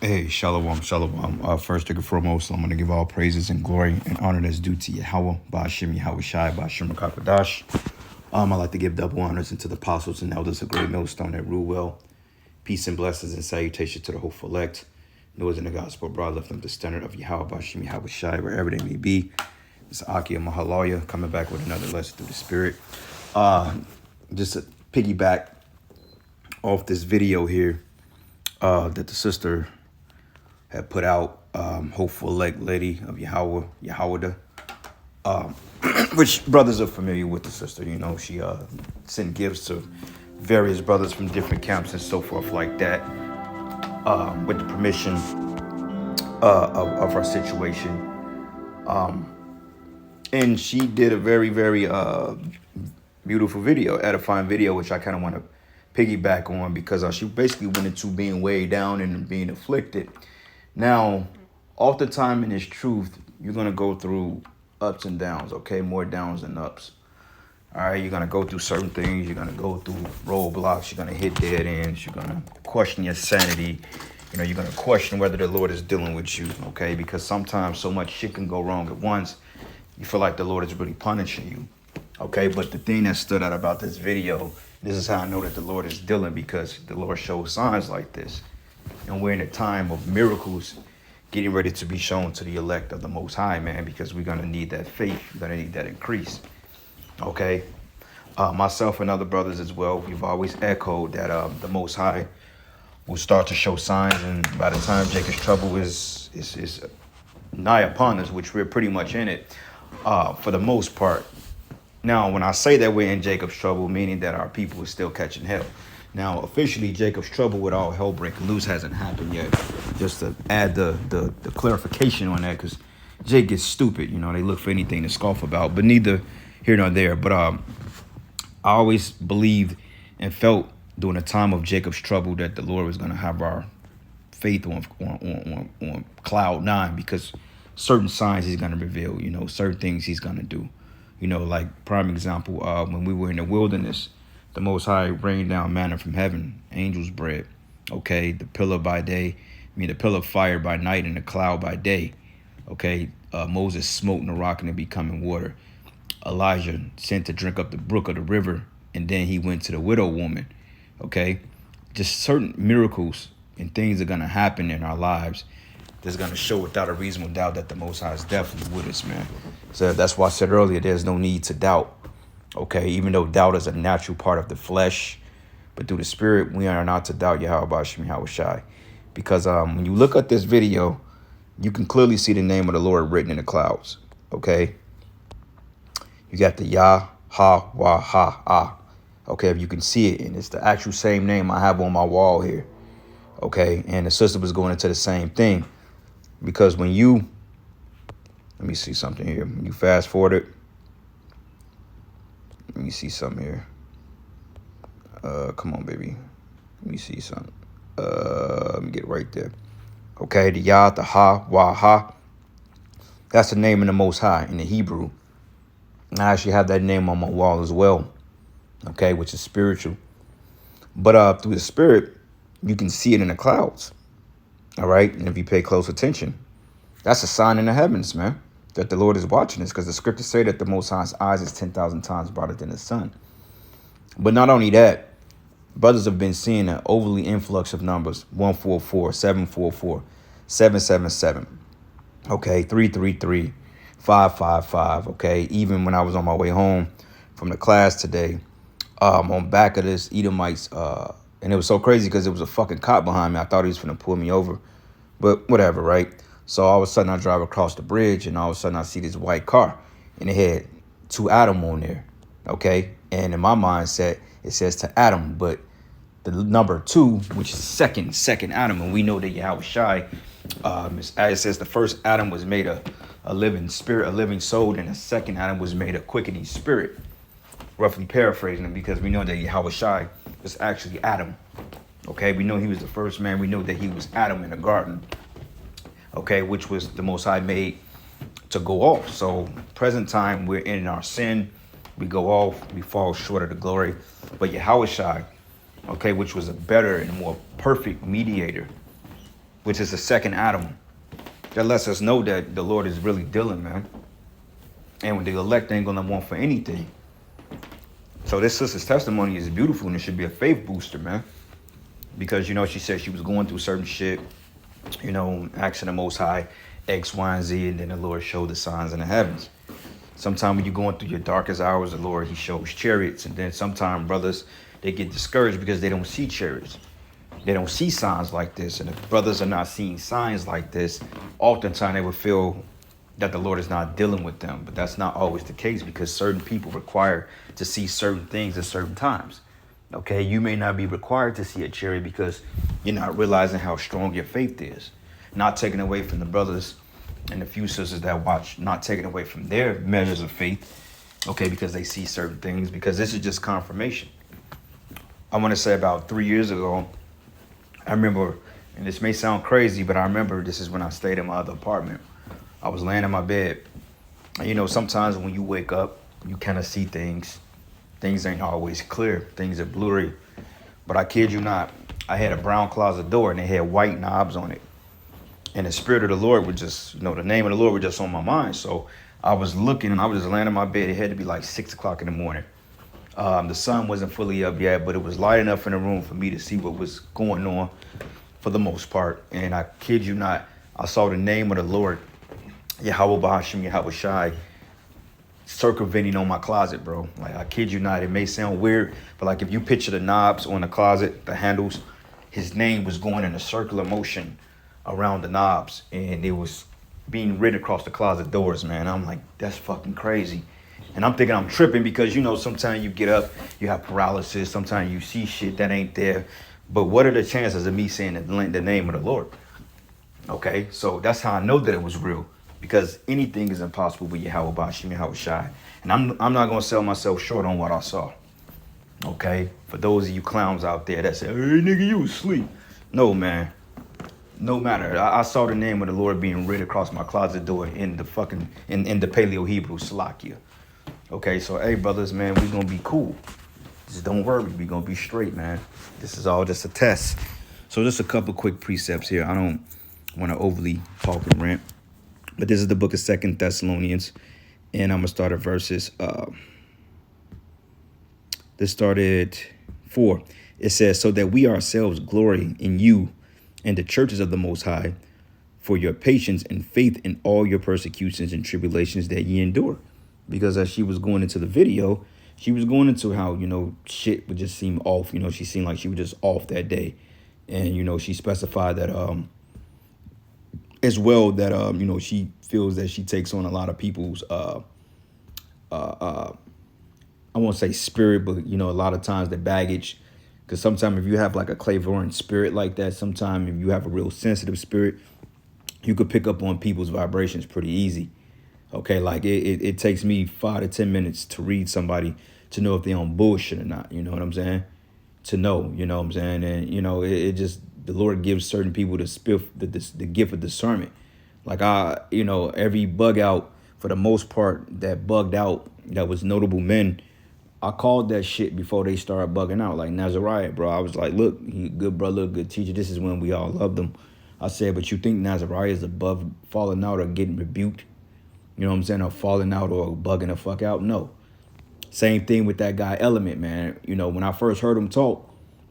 Hey, shalom, shalom. First and foremost, I'm going to give all praises and glory and honor that's due to Yahawah, bahasham, Yahawashi, bahasham, Rakakadash. I'd like to give double honors into the apostles and elders of Great Millstone that rule well. Peace and blessings and salutation to the hopeful elect. Noah's in the gospel abroad, left them the standard of Yahawah, bahasham, Yahawashi, wherever they may be. It's Aki and Mahalaya coming back with another lesson through the Spirit. Just to piggyback off this video here that the sister had put out, hopeful elect lady of Yahawah, which brothers are familiar with the sister. You know, she sent gifts to various brothers from different camps and so forth like that, with the permission of her situation. And she did a very, very beautiful video, edifying video, which I kind of want to piggyback on because she basically went into being weighed down and being afflicted. Now, off the time in this truth, you're going to go through ups and downs, okay? More downs than ups. All right, you're going to go through certain things. You're going to go through roadblocks. You're going to hit dead ends. You're going to question your sanity. You know, you're going to question whether the Lord is dealing with you, okay? Because sometimes so much shit can go wrong at once. You feel like the Lord is really punishing you, okay? But the thing that stood out about this video, this is how I know that the Lord is dealing, because the Lord shows signs like this. And we're in a time of miracles getting ready to be shown to the elect of the Most High, man, because we're going to need that faith. We're going to need that increase. Okay? Myself and other brothers as well, we've always echoed that the Most High will start to show signs. And by the time Jacob's trouble is nigh upon us, which we're pretty much in it for the most part. Now, when I say that we're in Jacob's trouble, meaning that our people is still catching hell. Now, officially, Jacob's trouble with all hell breaking loose hasn't happened yet. Just to add the clarification on that, because Jake gets stupid. You know, they look for anything to scoff about, but neither here nor there. But I always believed and felt during the time of Jacob's trouble that the Lord was going to have our faith on cloud nine, because certain signs he's going to reveal, you know, certain things he's going to do. You know, like prime example, when we were in the wilderness, the Most High rained down manna from heaven, angels bread. Okay, the pillar by day, the pillar of fire by night and the cloud by day. Okay, Moses smote the rock and it becoming water. Elijah sent to drink up the brook of the river, and then he went to the widow woman. Okay, just certain miracles and things are gonna happen in our lives that's gonna show without a reasonable doubt that the Most High is definitely with us, man. So that's why I said earlier, there's no need to doubt. Okay, even though doubt is a natural part of the flesh, but through the Spirit, we are not to doubt Yahawah, bahasham, Yahawashi. Because when you look at this video, you can clearly see the name of the Lord written in the clouds. Okay, you got the Yahawah. Okay, if you can see it, and it's the actual same name I have on my wall here. Okay, and the sister was going into the same thing, because when you, let me see something here. When you fast forward it. Let me see something here. Come on, baby. Let me see something. Let me get right there. Okay, the Yah, the Ha, Wah, Ha. That's the name of the Most High in the Hebrew. I actually have that name on my wall as well. Okay, which is spiritual. But through the Spirit, you can see it in the clouds. All right, and if you pay close attention, that's a sign in the heavens, man, that the Lord is watching us, because the scriptures say that the Most High's eyes is 10,000 times brighter than the sun. But not only that, brothers have been seeing an overly influx of numbers: 144, 744, 777, okay, 333, 555, okay. Even when I was on my way home from the class today, on back of this Edomites, and it was so crazy because it was a fucking cop behind me. I thought he was finna pull me over, but whatever, right? So all of a sudden I drive across the bridge, and all of a sudden I see this white car, and it had 2 Adam on there, okay? And in my mindset, it says to Adam, but the number 2, which is second Adam, and we know that Yahawashi, it says the first Adam was made a living spirit, a living soul, and the second Adam was made a quickening spirit. Roughly paraphrasing it, because we know that Yahawashi was actually Adam. Okay, we know he was the first man. We know that he was Adam in the garden. Okay, which was the Most High made to go off. So present time, we're in our sin. We go off. We fall short of the glory. But Yahawashi, okay, which was a better and more perfect mediator, which is the second Adam. That lets us know that the Lord is really dealing, man. And when the elect ain't gonna want for anything. So this sister's testimony is beautiful, and it should be a faith booster, man. Because, she said she was going through certain shit, asking the Most High X, Y, and Z, and then the Lord showed the signs in the heavens. Sometimes when you're going through your darkest hours, the Lord, he shows chariots. And then sometimes brothers, they get discouraged because they don't see chariots. They don't see signs like this. And if brothers are not seeing signs like this, oftentimes they will feel that the Lord is not dealing with them. But that's not always the case, because certain people require to see certain things at certain times. Okay, you may not be required to see a chariot because you're not realizing how strong your faith is. Not taking away from the brothers and the few sisters that watch, not taking away from their measures of faith, okay, because they see certain things, because this is just confirmation. I want to say about 3 years ago, I remember, and this may sound crazy, but I remember this is when I stayed in my other apartment. I was laying in my bed. And, sometimes when you wake up, you kind of see things. Things ain't always clear. Things are blurry. But I kid you not, I had a brown closet door and it had white knobs on it. And the Spirit of the Lord was just, the name of the Lord was just on my mind. So I was looking and I was just laying in my bed. It had to be like 6 o'clock in the morning. The sun wasn't fully up yet, but it was light enough in the room for me to see what was going on for the most part. And I kid you not, I saw the name of the Lord, Yahawah, bahasham, Yahawashi, circumventing on my closet, bro. Like, I kid you not, it may sound weird, but like if you picture the knobs on the closet, the handles, his name was going in a circular motion around the knobs, and it was being written across the closet doors, man. I'm like, that's fucking crazy. And I'm thinking I'm tripping because, sometimes you get up, you have paralysis, sometimes you see shit that ain't there. But what are the chances of me saying the name of the Lord? Okay, so that's how I know that it was real. Because anything is impossible with Yahawah, bahasham, Yahawashi. And I'm not going to sell myself short on what I saw. Okay? For those of you clowns out there that say, hey, nigga, you asleep. No, man. No matter. I saw the name of the Lord being written across my closet door in the fucking, in the Paleo Hebrew, Salakia. Okay, so, hey, brothers, man, we going to be cool. Just don't worry. We going to be straight, man. This is all just a test. So just a couple quick precepts here. I don't want to overly talk and rant. But this is the book of 2 Thessalonians, and I'm going to start at verses, this started 4. It says, so that we ourselves glory in you and the churches of the Most High for your patience and faith in all your persecutions and tribulations that ye endure. Because as she was going into the video, she was going into how, shit would just seem off. She seemed like she was just off that day. And, she specified that, as well, that she feels that she takes on a lot of people's I won't say spirit, but a lot of times the baggage, because sometimes if you have like a clairvoyant spirit like that, sometimes if you have a real sensitive spirit, you could pick up on people's vibrations pretty easy. Okay, like it takes me 5 to 10 minutes to read somebody to know if they're on bullshit or not. You know what I'm saying? To know, what I'm saying? And it just, the Lord gives certain people the gift of discernment. Like every bug out, for the most part, that bugged out, that was notable men, I called that shit before they started bugging out. Like Nazariah, bro. I was like, look, he good brother, good teacher. This is when we all loved him. I said, but you think Nazariah is above falling out or getting rebuked? You know what I'm saying? Or falling out or bugging the fuck out? No. Same thing with that guy Element, man. When I first heard him talk,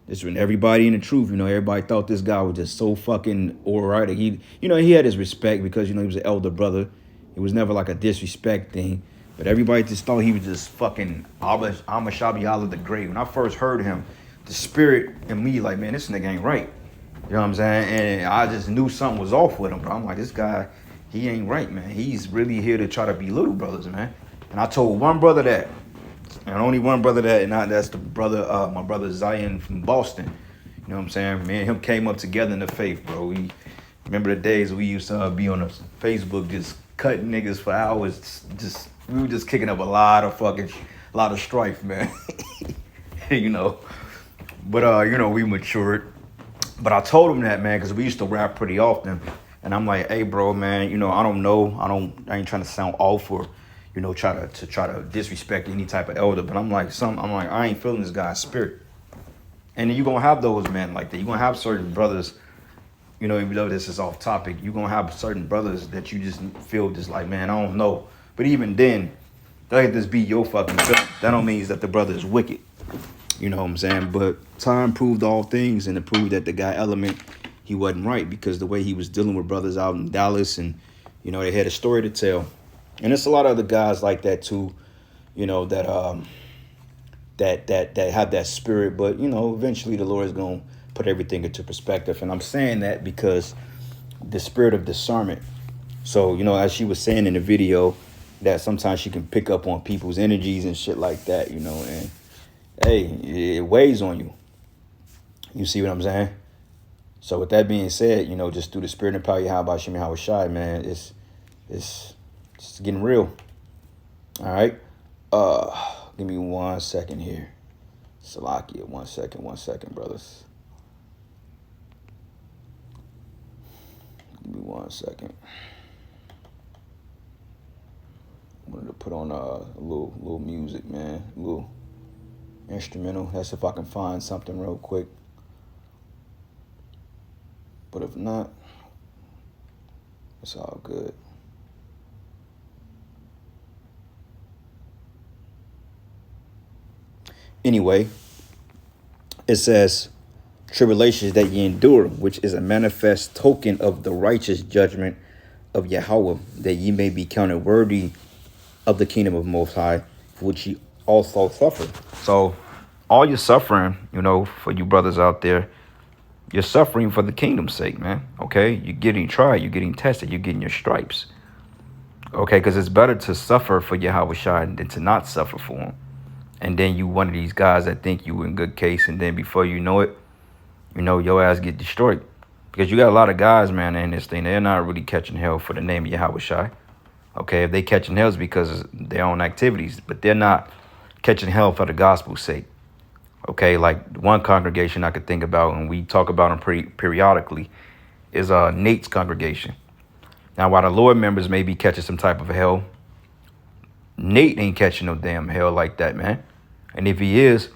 this when everybody in the truth, everybody thought this guy was just so fucking all right. He had his respect because, he was an elder brother. It was never like a disrespect thing. But everybody just thought he was just fucking Amashabi Allah the Great. When I first heard him, the spirit in me like, man, this nigga ain't right. You know what I'm saying? And I just knew something was off with him, bro. I'm like, this guy, he ain't right, man. He's really here to try to be little brothers, man. And I told one brother that. And only one brother that, and that's the brother, my brother Zion from Boston. You know what I'm saying? Me and him came up together in the faith, bro. We remember the days we used to be on Facebook just cutting niggas for hours. We were just kicking up a lot of strife, man. But we matured. But I told him that, man, because we used to rap pretty often. And I'm like, hey, bro, man, I don't know. I ain't trying to sound off or try to disrespect any type of elder, but I'm like, I ain't feeling this guy's spirit. And then you're gonna have those men like that. You're gonna have certain brothers you know, even though this is off topic, you're gonna have certain brothers that you just feel just like, man, I don't know. But even then, let this be your fucking feeling. That don't mean that the brother is wicked. You know what I'm saying? But time proved all things, and it proved that the guy Element, he wasn't right, because the way he was dealing with brothers out in Dallas, and you know, they had a story to tell. And there's a lot of other guys like that too, you know, that that have that spirit. But you know, eventually the Lord is gonna put everything into perspective. And I'm saying that because the spirit of discernment. So, you know, as she was saying in the video, that sometimes she can pick up on people's energies and shit like that, you know, and hey, it weighs on you. You see what I'm saying? So with that being said, you know, just through the spirit and power of Yahawashi, man, it's getting real. All right. Give me 1 second here. Salakia, 1 second, brothers. Give me 1 second. I wanted to put on a little music, man. A little instrumental. That's if I can find something real quick. But if not, it's all good. Anyway, it says, tribulations that ye endure, which is a manifest token of the righteous judgment of Yahawah, that ye may be counted worthy of the kingdom of Most High, for which ye also suffer. So all your suffering, you know, for you brothers out there, you're suffering for the kingdom's sake, man. Okay, you're getting tried, you're getting tested, you're getting your stripes. Okay, because it's better to suffer for Yahawashi than to not suffer for him. And then you one of these guys that think you in good case, and then before you know it, you know, your ass get destroyed. Because you got a lot of guys, man, in this thing, they're not really catching hell for the name of Yahawashi. Okay, if they catching hell, it's because of their own activities, but they're not catching hell for the gospel's sake. Okay, like one congregation I could think about, and we talk about them periodically, is Nate's congregation. Now, while the Lord members may be catching some type of hell, Nate ain't catching no damn hell like that, man. And if he is,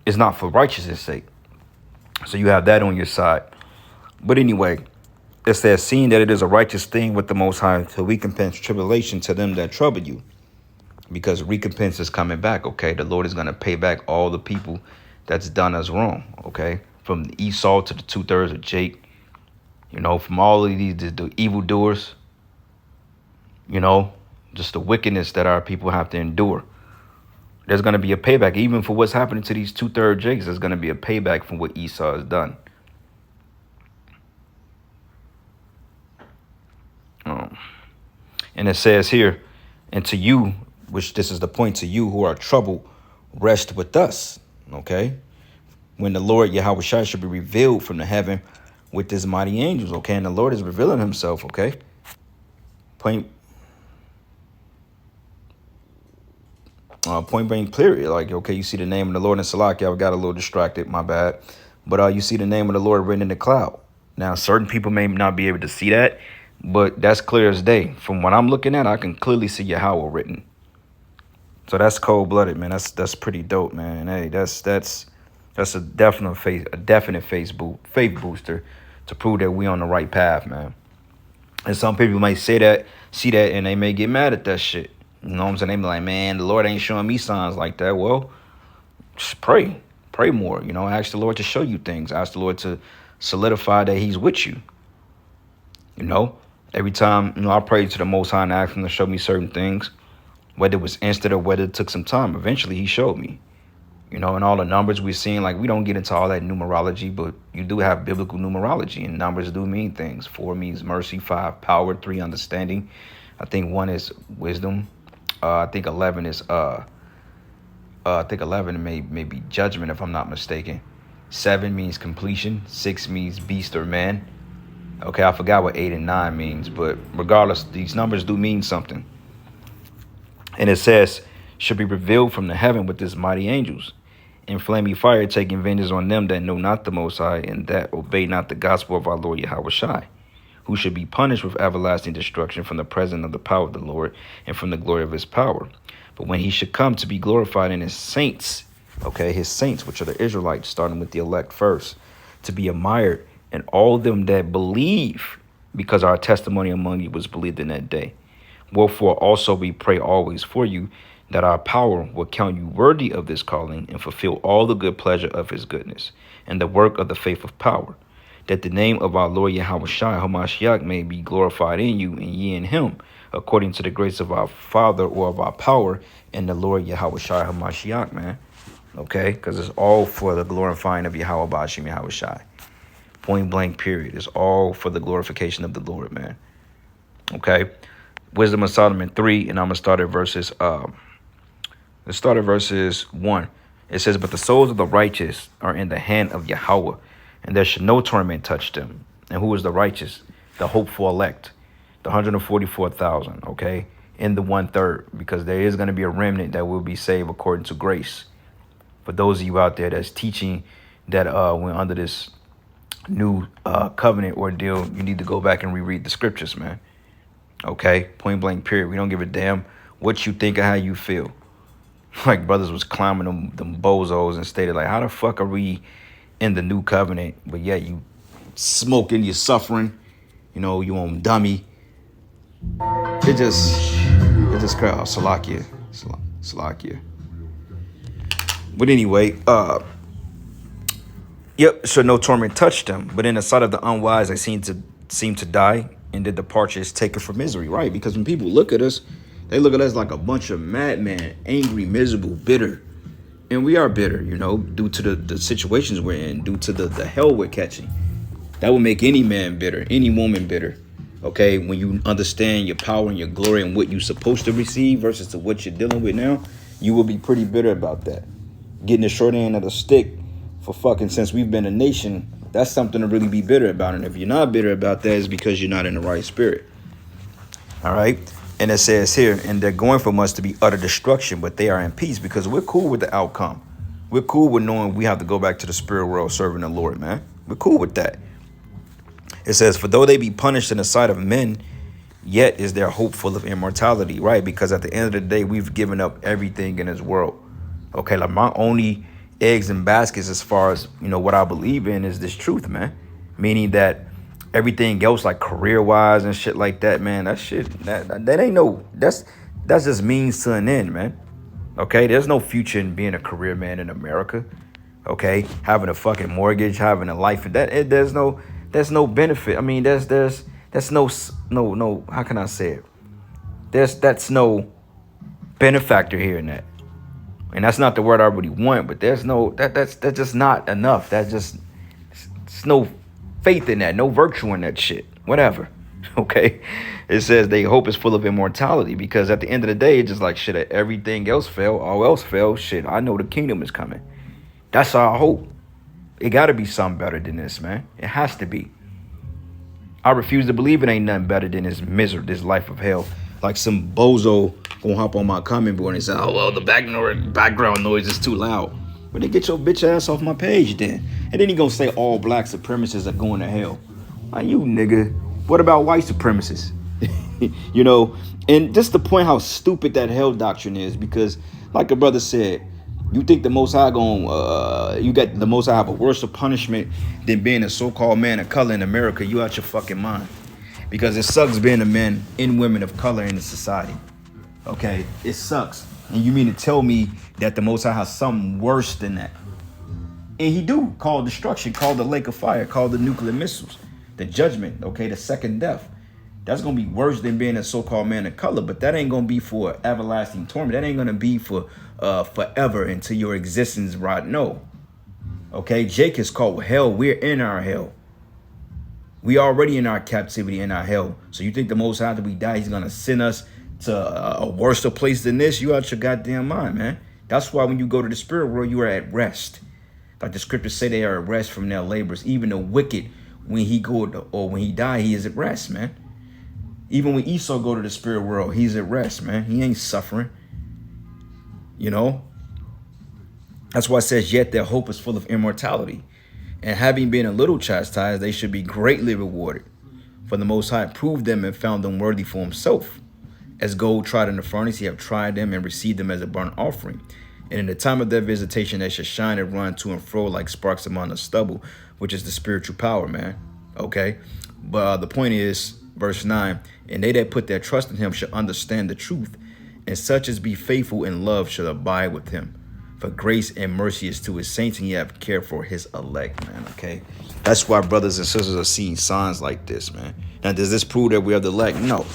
it's not for righteousness' sake. So you have that on your side. But anyway, it says, seeing that it is a righteous thing with the Most High to recompense tribulation to them that trouble you. Because recompense is coming back, okay? The Lord is going to pay back all the people that's done us wrong, okay? From Esau to the 2/3 of Jake, you know, from all of these the evildoers, you know, just the wickedness that our people have to endure. There's going to be a payback. Even for what's happening to these 2/3 Jakes, there's going to be a payback from what Esau has done. And it says here, and to you, which this is the point, to you who are troubled, rest with us, okay? When the Lord Yahawashi should be revealed from the heaven with his mighty angels, okay? And the Lord is revealing himself, okay? Point blank period. Like, okay, you see the name of the Lord in Salakia. I got a little distracted, my bad. But you see the name of the Lord written in the cloud. Now, certain people may not be able to see that, but that's clear as day. From what I'm looking at, I can clearly see Yahawah written. So that's cold-blooded, man. That's pretty dope, man. Hey, that's a definite faith booster to prove that we on the right path, man. And some people might see that, and they may get mad at that shit. You know what I'm saying? They be like, man, the Lord ain't showing me signs like that. Well, just pray more. You know, ask the Lord to show you things. Ask the Lord to solidify that he's with you. You know, every time, you know, I prayed to the Most High and asked him to show me certain things, whether it was instant or whether it took some time. Eventually, he showed me. You know, and all the numbers we're seeing, like, we don't get into all that numerology, but you do have biblical numerology, and numbers do mean things. 4 means mercy, 5 power, 3 understanding. I think 1 is wisdom. I think 11 is may be judgment, if I'm not mistaken. 7 means completion. 6 means beast or man. Okay, I forgot what 8 and 9 means, but regardless, these numbers do mean something. And it says, should be revealed from the heaven with his mighty angels, in flaming fire, taking vengeance on them that know not the Most High, and that obey not the gospel of our Lord Yahawashi, who should be punished with everlasting destruction from the presence of the power of the Lord and from the glory of his power. But when he should come to be glorified in his saints, okay, his saints, which are the Israelites, starting with the elect first, to be admired and all them that believe, because our testimony among you was believed in that day. Wherefore also we pray always for you, that our power will count you worthy of this calling and fulfill all the good pleasure of his goodness and the work of the faith of power, that the name of our Lord Yahawashi Hamashiach may be glorified in you and ye in him, according to the grace of our Father or of our power in the Lord Yahawashi Hamashiach, man. Okay? Because it's all for the glorifying of Yahawah bahasham Yahawashi. Point blank, period. It's all for the glorification of the Lord, man. Okay? Wisdom of Solomon 3, and I'm going to start at verses 1. It says, but the souls of the righteous are in the hand of Yahawah, and there should no torment touch them. And who is the righteous? The hopeful elect, the 144,000, okay, in the 1/3, because there is going to be a remnant that will be saved according to grace. For those of you out there that's teaching that we're under this new covenant ordeal, you need to go back and reread the scriptures, man. Okay, point blank, period. We don't give a damn what you think or how you feel. Like brothers was climbing them bozos and stated like, how the fuck are we in the new covenant, but yet you smoking, you're suffering, you know, you on dummy. It just crowd Salakia. But anyway, yep, so no torment touched them, but in the sight of the unwise they seem to die, and the departure is taken from misery, right? Because when people look at us, they look at us like a bunch of madmen, angry, miserable, bitter. And we are bitter, you know, due to the situations we're in, due to the hell we're catching. That will make any man bitter, any woman bitter. Okay, when you understand your power and your glory and what you're supposed to receive versus to what you're dealing with now, you will be pretty bitter about that. Getting the short end of the stick for fucking since we've been a nation, that's something to really be bitter about. And if you're not bitter about that, it's because you're not in the right spirit. All right. And it says here, and they're going from us to be utter destruction, but they are in peace, because we're cool with the outcome. We're cool with knowing we have to go back to the spirit world serving the Lord, man. We're cool with that. It says, for though they be punished in the sight of men, yet is their hope full of immortality, right? Because at the end of the day, we've given up everything in this world. Okay, like my only eggs and baskets as far as, you know, what I believe in is this truth, man. Meaning that everything else, like career-wise and shit like that, man, that shit, that ain't no, that's just means to an end, man. Okay, there's no future in being a career man in America. Okay, having a fucking mortgage, having a life, there's no benefit. I mean, there's no, how can I say it? That's no benefactor here in that. And that's not the word I really want, but there's no, that's just not enough. It's no faith in that, no virtue in that shit, whatever. Okay, it says they hope is full of immortality, because at the end of the day, it's just like shit. Everything else fell, all else fell. Shit, I know the kingdom is coming. That's our hope. It got to be something better than this, man. It has to be. I refuse to believe it ain't nothing better than this misery, this life of hell. Like some bozo gonna hop on my comment board and say, "Oh well, the background noise is too loud." But they get your bitch ass off my page then. And then he gonna say all black supremacists are going to hell. Like, you nigga, what about white supremacists? You know, and just to point how stupid that hell doctrine is, because like a brother said, you think the Most High you got the Most High have a worse punishment than being a so-called man of color in America? You out your fucking mind. Because it sucks being a man and women of color in the society. Okay, it sucks. And you mean to tell me that the Most High has something worse than that? And he do, called destruction, called the lake of fire, called the nuclear missiles, the judgment, okay, the second death. That's going to be worse than being a so-called man of color, but that ain't going to be for everlasting torment. That ain't going to be for forever until your existence right. No. Okay, Jake is called hell. We're in our hell. We already in our captivity, in our hell. So you think the Most High, after we die, he's going to send us to a worse place than this? You out your goddamn mind, man. That's why when you go to the spirit world, you are at rest. Like the scriptures say, they are at rest from their labors. Even the wicked, when he die, he is at rest, man. Even when Esau go to the spirit world, he's at rest, man. He ain't suffering. You know? That's why it says, yet their hope is full of immortality. And having been a little chastised, they should be greatly rewarded. For the Most High proved them and found them worthy for himself. As gold tried in the furnace, he have tried them and received them as a burnt offering. And in the time of their visitation, they shall shine and run to and fro like sparks among the stubble. which is the spiritual power, man. Okay. But the point is, verse 9, and they that put their trust in him shall understand the truth, and such as be faithful in love shall abide with him. For grace and mercy is to his saints, and ye have care for his elect, man. Okay. That's why brothers and sisters are seeing signs like this, man. Now, does this prove that we are the elect? No.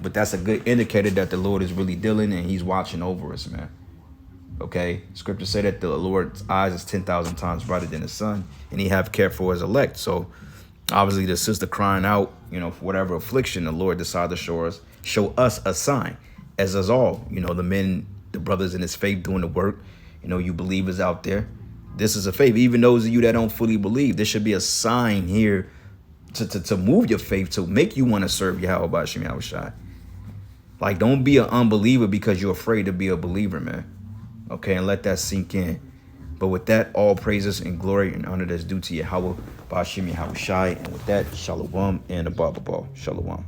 But that's a good indicator that the Lord is really dealing and he's watching over us, man. Okay. Scripture say that the Lord's eyes is 10,000 times brighter than the sun, and he have care for his elect. So obviously the sister crying out, for whatever affliction, the Lord decided to show us a sign, as us all, the men, the brothers in his faith doing the work, you believers out there. This is a faith. Even those of you that don't fully believe, there should be a sign here to move your faith, to make you want to serve Yahawah, bahasham, Yahawashi. Like, don't be an unbeliever because you're afraid to be a believer, man. Okay, and let that sink in. But with that, all praises and glory and honor that's due to Yahawah, bahasham, Yahawashi. And with that, shalom and a baba. Shalom.